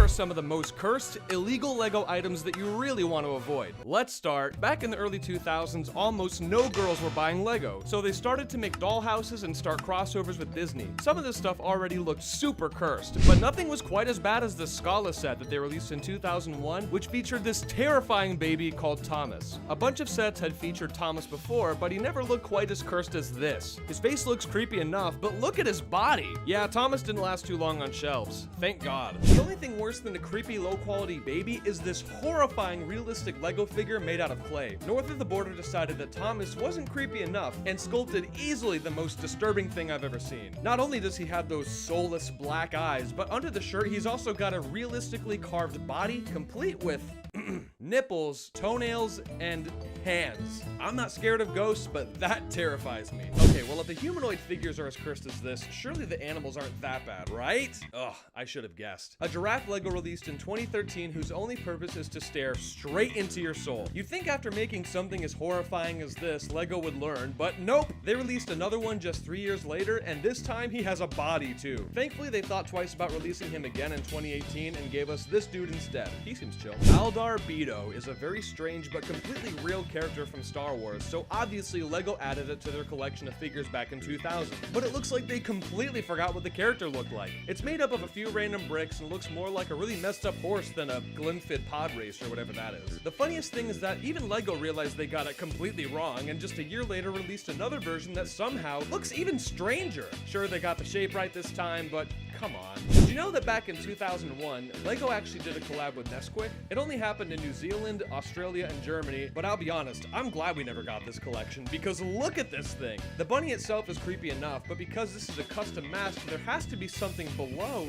are some of the most cursed, illegal LEGO items that you really want to avoid. Let's start. Back in the early 2000s, almost no girls were buying LEGO, so they started to make dollhouses and start crossovers with Disney. Some of this stuff already looked super cursed, but nothing was quite as bad as the Scala set that they released in 2001, which featured this terrifying baby called Thomas. A bunch of sets had featured Thomas before, but he never looked quite as cursed as this. His face looks creepy enough, but look at his body. Yeah, Thomas didn't last too long on shelves. Thank God. The only thing worse than a creepy low-quality baby is this horrifying realistic LEGO figure made out of clay. North of the border decided that Thomas wasn't creepy enough and sculpted easily the most disturbing thing I've ever seen. Not only does he have those soulless black eyes, but under the shirt he's also got a realistically carved body complete with nipples, toenails, and hands. I'm not scared of ghosts, but that terrifies me. Okay, well, if the humanoid figures are as cursed as this, surely the animals aren't that bad, right? Ugh, I should have guessed. A giraffe LEGO released in 2013 whose only purpose is to stare straight into your soul. You'd think after making something as horrifying as this, LEGO would learn, but nope. They released another one just 3 years later, and this time he has a body too. Thankfully, they thought twice about releasing him again in 2018 and gave us this dude instead. He seems chill. Aldar Beto is a very strange but completely real character from Star Wars, so obviously LEGO added it to their collection of figures back in 2000. But it looks like they completely forgot what the character looked like. It's made up of a few random bricks and looks more like a really messed up horse than a Glenfid pod race or whatever that is. The funniest thing is that even LEGO realized they got it completely wrong and just a year later released another version that somehow looks even stranger. Sure, they got the shape right this time, but come on. Did you know that back in 2001, LEGO actually did a collab with Nesquik? It only happened in New Zealand, Australia, and Germany, but I'll be honest, I'm glad we never got this collection because look at this thing. The bunny itself is creepy enough, but because this is a custom mask, there has to be something below.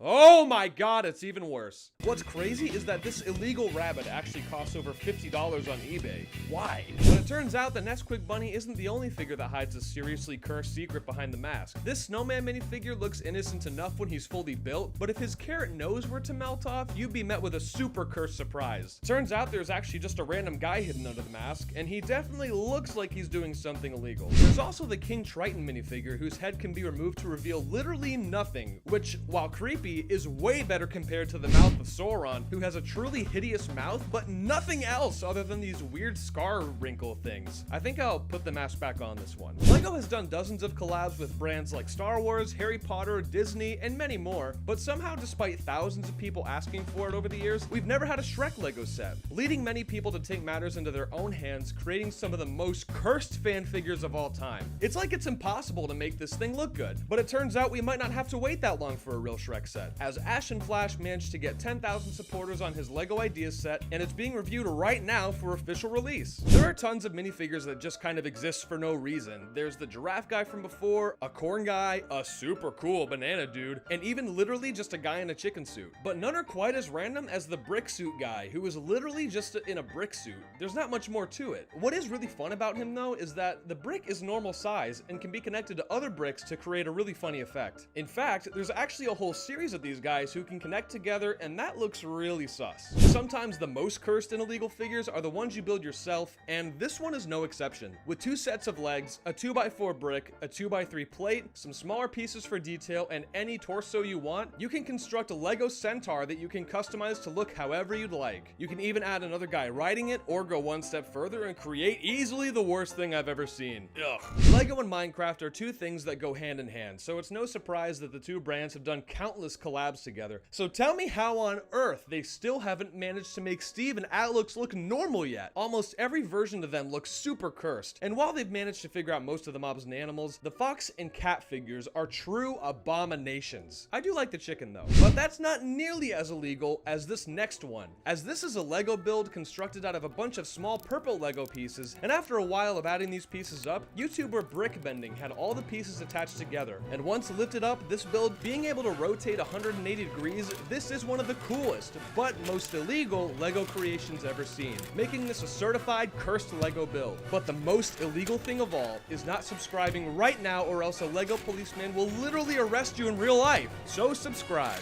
Oh my God, it's even worse. What's crazy is that this illegal rabbit actually costs over $50 on eBay. Why? But it turns out the Nesquik Bunny isn't the only figure that hides a seriously cursed secret behind the mask. This Snowman minifigure looks innocent enough when he's fully built, but if his carrot nose were to melt off, you'd be met with a super cursed surprise. Turns out there's actually just a random guy hidden under the mask, and he definitely looks like he's doing something illegal. There's also the King Triton minifigure whose head can be removed to reveal literally nothing, which, while creepy, is way better compared to the mouth of Sauron, who has a truly hideous mouth, but nothing else other than these weird scar wrinkle things. I think I'll put the mask back on this one. LEGO has done dozens of collabs with brands like Star Wars, Harry Potter, Disney, and many more, but somehow despite thousands of people asking for it over the years, we've never had a Shrek LEGO set, leading many people to take matters into their own hands, creating some of the most cursed fan figures of all time. It's like it's impossible to make this thing look good, but it turns out we might not have to wait that long for a real Shrek set, as Ash and Flash managed to get 10,000 supporters on his LEGO Ideas set, and it's being reviewed right now for official release. There are tons of minifigures that just kind of exist for no reason. There's the giraffe guy from before, a corn guy, a super cool banana dude, and even literally just a guy in a chicken suit. But none are quite as random as the brick suit guy, who is literally just in a brick suit. There's not much more to it. What is really fun about him though is that the brick is normal size and can be connected to other bricks to create a really funny effect. In fact, there's actually a whole series of these guys who can connect together, and that looks really sus. Sometimes the most cursed and illegal figures are the ones you build yourself, and this one is no exception. With 2 sets of legs, a 2x4 brick, a 2x3 plate, some smaller pieces for detail, and any torso you want, you can construct a LEGO Centaur that you can customize to look however you'd like. You can even add another guy riding it, or go one step further and create easily the worst thing I've ever seen. Ugh. LEGO and Minecraft are two things that go hand in hand, so it's no surprise that the two brands have done countless collabs together. So tell me how on earth they still haven't managed to make Steve and Alex look normal yet. Almost every version of them looks super cursed, and while they've managed to figure out most of the mobs and animals, the fox and cat figures are true abominations. I do like the chicken though, but that's not nearly as illegal as this next one, as this is a LEGO build constructed out of a bunch of small purple LEGO pieces, and after a while of adding these pieces up, YouTuber Brickbending had all the pieces attached together, and once lifted up, this build being able to rotate 180 degrees, this is one of the coolest, but most illegal LEGO creations ever seen, making this a certified cursed LEGO build. But the most illegal thing of all is not subscribing right now, or else a LEGO policeman will literally arrest you in real life. So subscribe.